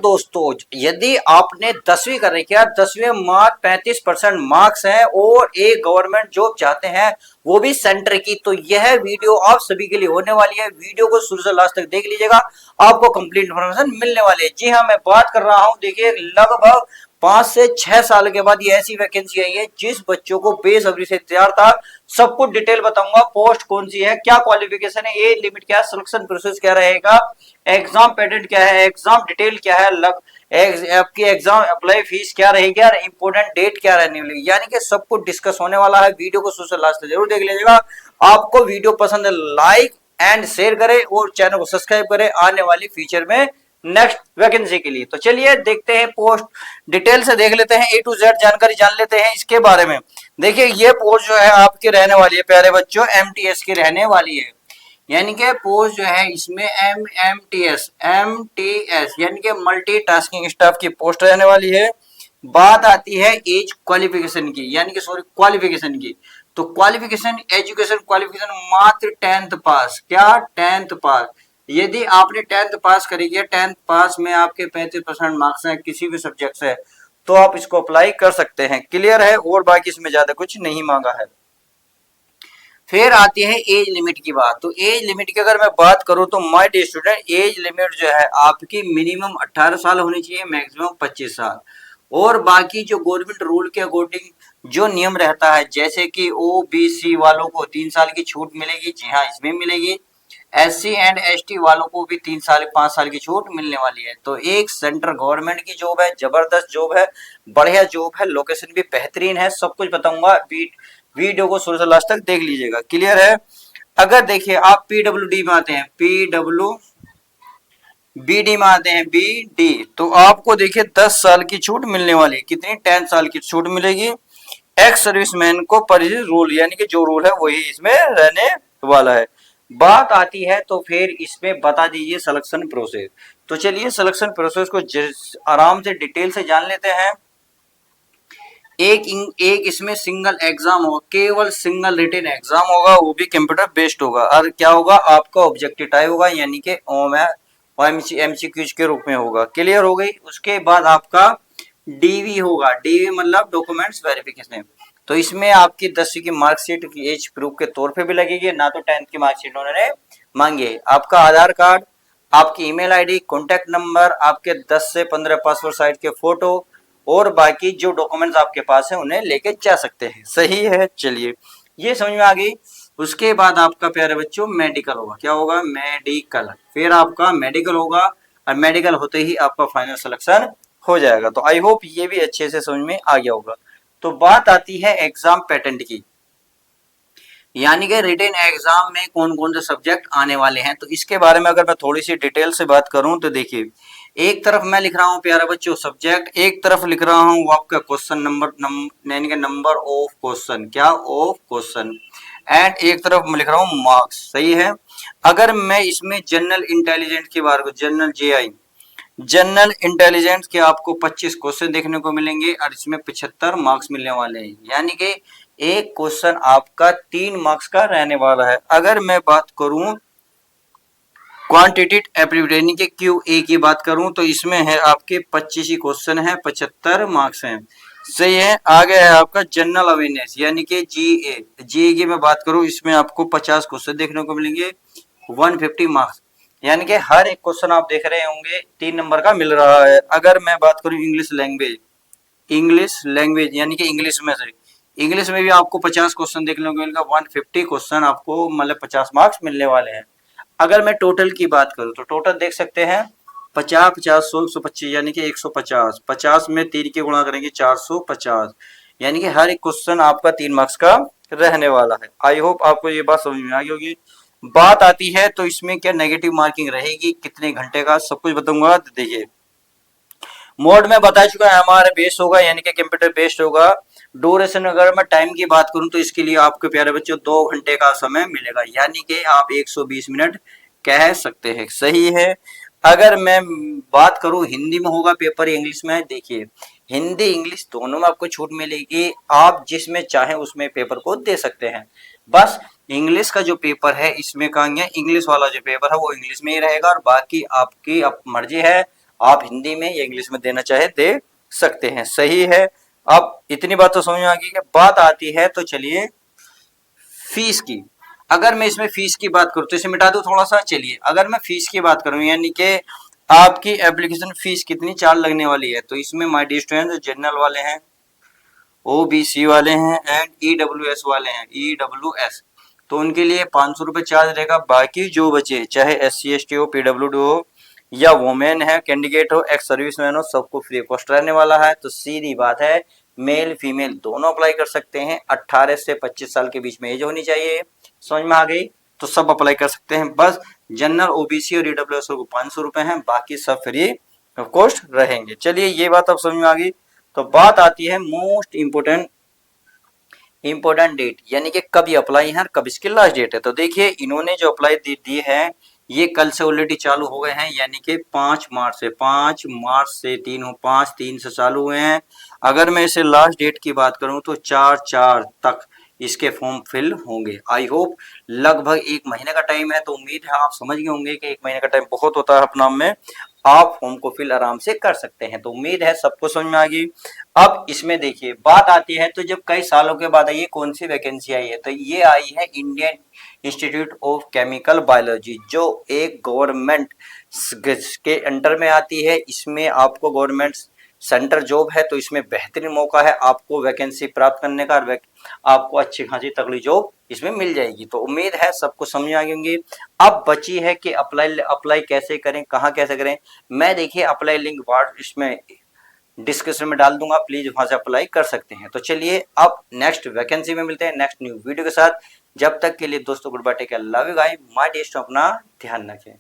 दोस्तों, यदि आपने 10वीं कर रखी है, 10वीं मार्क 35% मार्क्स हैं और एक गवर्नमेंट जॉब चाहते हैं वो भी सेंटर की, तो यह वीडियो आप सभी के लिए होने वाली है। वीडियो को शुरू से लास्ट तक देख लीजिएगा, आपको कंप्लीट इन्फॉर्मेशन मिलने वाली है। जी हाँ, मैं बात कर रहा हूं, देखिए लगभग 5 से 6 साल के बाद ये ऐसी वैकेंसी आई है जिस बच्चों को बेसब्री से इंतजार था। सब कुछ डिटेल बताऊंगा, पोस्ट कौन सी है, क्या क्वालिफिकेशन है, एज लिमिट क्या है, सिलेक्शन प्रोसेस क्या रहेगा, एग्जाम पैटर्न क्या है, एग्जाम डिटेल क्या है, आपकी एग्जाम अप्लाई फीस क्या रहेगी और इंपोर्टेंट डेट क्या रहने वाली है, यानी कि सब कुछ डिस्कस होने वाला है। वीडियो को शुरू से लास्ट तक जरूर देख लीजिएगा। आपको वीडियो पसंद है लाइक एंड शेयर करें और चैनल को सब्सक्राइब करें आने वाली फ्यूचर में नेक्स्ट वैकेंसी के लिए। तो चलिए देखते हैं, पोस्ट डिटेल से देख लेते हैं, ए टू जेड जानकारी जान लेते हैं इसके बारे में। देखिए ये पोस्ट जो है आपकी रहने वाली है प्यारे बच्चों, एमटीएस की रहने वाली है, यानी कि पोस्ट जो है इसमें एमटीएस यानी कि मल्टी टास्किंग स्टाफ की पोस्ट रहने वाली है। बात आती है एज क्वालिफिकेशन की, यानी कि सॉरी क्वालिफिकेशन की, तो क्वालिफिकेशन एजुकेशन क्वालिफिकेशन मात्र 10th पास, क्या 10th पास। यदि आपने 10th पास करी है, 10th पास में आपके 35% मार्क्स हैं किसी भी सब्जेक्ट से, तो आप इसको अप्लाई कर सकते हैं। क्लियर है, और बाकी इसमें ज्यादा कुछ नहीं मांगा है। फिर आती है एज लिमिट की बात, तो एज लिमिट की अगर मैं बात करूं तो my dear student, age limit जो है आपकी मिनिमम 18 साल होनी चाहिए, मैक्सिमम 25 साल। और बाकी जो गवर्नमेंट रूल के अकॉर्डिंग जो नियम रहता है, जैसे कि ओबीसी वालों को 3 साल की छूट मिलेगी, जी हाँ इसमें मिलेगी। एससी एंड एसटी वालों को भी 3 साल 5 साल की छूट मिलने वाली है। तो एक सेंट्रल गवर्नमेंट की जॉब है, जबरदस्त जॉब है, बढ़िया जॉब है, लोकेशन भी बेहतरीन है, सब कुछ बताऊंगा। वीडियो को शुरू से लास्ट तक देख लीजिएगा। क्लियर है। अगर देखिए आप पीडब्ल्यूडी में आते हैं, पीडब्ल्यू बीडी में आते हैं, बीडी, तो आपको देखिए 10 साल की छूट मिलने वाली है। कितनी? 10 साल की छूट मिलेगी। एक्स सर्विसमैन को परिचित रूल, यानी कि जो रूल है वही इसमें रहने वाला है। बात आती है तो फिर इसमें बता दीजिए सिलेक्शन प्रोसेस। तो चलिए सिलेक्शन प्रोसेस को आराम से डिटेल से जान लेते हैं। एक इसमें सिंगल एग्जाम होगा, केवल सिंगल रिटन एग्जाम होगा, वो भी कंप्यूटर बेस्ड होगा। और क्या होगा, आपका ऑब्जेक्टिव टाइप होगा, यानी कि एमसीक्यूज के रूप में होगा। क्लियर हो गई। उसके बाद आपका डीवी होगा, डीवी मतलब डॉक्यूमेंट्स वेरिफिकेशन। तो इसमें आपकी 10वीं की मार्कशीट की एज प्रूफ के तौर पे भी लगेगी, ना तो 10th की मार्कशीट उन्होंने मांगी है। आपका आधार कार्ड, आपकी ईमेल आईडी, कॉन्टेक्ट नंबर, आपके 10 से 15 पासपोर्ट साइज के फोटो और बाकी जो डॉक्यूमेंट्स आपके पास है उन्हें लेके जा सकते हैं। सही है, चलिए ये समझ में आ गई। उसके बाद आपका प्यारे बच्चों मेडिकल होगा। क्या होगा? मेडिकल। फिर आपका मेडिकल होगा और मेडिकल होते ही आपका फाइनल सिलेक्शन हो जाएगा। तो आई होप ये भी अच्छे से समझ में आ गया होगा। तो बात आती है एग्जाम पैटर्न की, यानी कि रिटन एग्जाम में कौन कौन से सब्जेक्ट आने वाले हैं। तो इसके बारे में अगर मैं थोड़ी सी डिटेल से बात करूं तो देखिए, एक तरफ मैं लिख रहा हूं प्यारे बच्चों सब्जेक्ट, एक तरफ लिख रहा हूं वो आपका क्वेश्चन नंबर यानी कि नंबर ऑफ क्वेश्चन, क्या ऑफ क्वेश्चन, एंड एक तरफ मैं लिख रहा हूं मार्क्स। सही है। अगर मैं इसमें जनरल इंटेलिजेंस की बात करूं, जनरल जेआई, जनरल इंटेलिजेंस के आपको 25 क्वेश्चन देखने को मिलेंगे और इसमें 75 मार्क्स मिलने वाले हैं, यानी कि एक क्वेश्चन आपका 3 मार्क्स का रहने वाला है। अगर मैं बात करूं क्वांटिटेटिव एप्टीट्यूड के क्यूए की बात करूं तो इसमें है आपके 25 ही क्वेश्चन है, 75 मार्क्स हैं। सही है। आगे है आपका जनरल अवेयरनेस यानी कि जीए, जीए की मैं बात करूं इसमें आपको 50 क्वेश्चन देखने को मिलेंगे, 150 मार्क्स, यानी कि हर एक क्वेश्चन आप देख रहे होंगे 3 नंबर का मिल रहा है। अगर मैं बात करूं इंग्लिश लैंग्वेज, इंग्लिश लैंग्वेज यानी कि इंग्लिश में से, इंग्लिश में भी आपको 50 क्वेश्चन देखने को मिलेगा, 150 क्वेश्चन आपको मतलब 50 मार्क्स मिलने वाले हैं। अगर मैं टोटल की बात करूं तो टोटल देख सकते हैं 50 50 100 125 यानी कि 150, 50 में 3 के गुणा करेंगे 450, यानी कि हर एक क्वेश्चन आपका 3 मार्क्स का रहने वाला है। आई होप आपको ये बात समझ में आ गई होगी। बात आती है तो इसमें क्या नेगेटिव मार्किंग रहेगी, कितने घंटे का, सब कुछ बताऊंगा। देखिए मोड में बता चुका है, हमारे बेस्ड होगा यानी कि कंप्यूटर बेस्ड होगा। ड्यूरेशन अगर मैं टाइम की बात करूं तो इसके लिए आपके प्यारे बच्चों 2 घंटे का समय मिलेगा, यानी कि आप 120 मिनट कह सकते हैं। सही है। अगर मैं बात करूं हिंदी में होगा पेपर, इंग्लिश में, देखिए हिंदी इंग्लिश दोनों में आपको छूट मिलेगी, आप जिसमें चाहे उसमें पेपर को दे सकते हैं। बस इंग्लिश का जो पेपर है इसमें कहेंगे इंग्लिश वाला जो पेपर है वो इंग्लिश में ही रहेगा और बाकी आपकी मर्जी है, आप हिंदी में या इंग्लिश में देना चाहे दे सकते हैं, सही है। अब इतनी बात तो समझ में आ गई कि बात आती है तो चलिए फीस की। अगर मैं इसमें फीस की बात करूं तो इसे मिटा दूं थोड़ा सा। चलिए अगर मैं फीस की बात करूं यानी कि आपकी एप्लीकेशन फीस कितनी चार्ज लगने वाली है, तो इसमें माय डियर स्टूडेंट्स जनरल वाले हैं, ओबीसी वाले हैं एंड ईडब्ल्यूएस वाले हैं, ईडब्ल्यूएस, तो उनके लिए 500 रुपये चार्ज रहेगा। बाकी जो बचे चाहे SC ST हो, PWD हो या वोमेन है, कैंडिडेट हो, एक्स सर्विसमैन हो, सबको फ्री कॉस्ट रहने वाला है। तो सीधी बात है, मेल फीमेल दोनों अप्लाई कर सकते हैं। 18 से 25 साल के बीच में एज होनी चाहिए। समझ में आ गई? तो सब अप्लाई कर सकते हैं। बस जनरल, ओबीसी और ईडब्ल्यूएस को 500 रुपए हैं, बाकी सब फ्री ऑफ कॉस्ट रहेंगे। चलिए ये बात अब समझ में आ गई। तो बात आती है मोस्ट इंपोर्टेंट डेट, यानी कि कब ये अप्लाई है और कब इसकी लास्ट डेट है। तो देखिए इन्होंने जो अप्लाई दी है ये कल से ऑलरेडी चालू हो गए हैं, यानी कि 5 मार्च से 3 से चालू हुए हैं। अगर मैं इसे लास्ट डेट की बात करूं तो 4/4 तक इसके फॉर्म फिल होंगे। आई होप लगभग 1 महीने का टाइम है, तो उम्मीद है आप समझ गए होंगे कि 1 महीने का टाइम बहुत होता है अपना में, आप फॉर्म को फिल आराम से कर सकते हैं। तो उम्मीद है सबको समझ में आ गई। अब इसमें देखिए बात आती है तो जब कई सालों के बाद आई, कौन सी वैकेंसी आई है, तो ये आई है Indian institute of chemical biology, जो एक गवर्नमेंट के अंडर में आती है। इसमें आपको गवर्नमेंट सेंटर जॉब है, तो इसमें बेहतरीन मौका है आपको वैकेंसी प्राप्त करने का, आपको अच्छी खासी तगड़ी जॉब इसमें मिल जाएगी। तो उम्मीद है सबको समझ आ गई होंगी। अब बची है कि अप्लाई कैसे करें, कहाँ कैसे करें। मैं देखिए अप्लाई लिंक वार्ड इसमें डिस्क्रिप्शन में डाल दूंगा, प्लीज वहां से अप्लाई कर सकते हैं। तो चलिए अब नेक्स्ट वैकेंसी में मिलते हैं नेक्स्ट न्यू वीडियो के साथ। जब तक के लिए दोस्तों good bye, take care, love you guys, my test, अपना ध्यान रखें।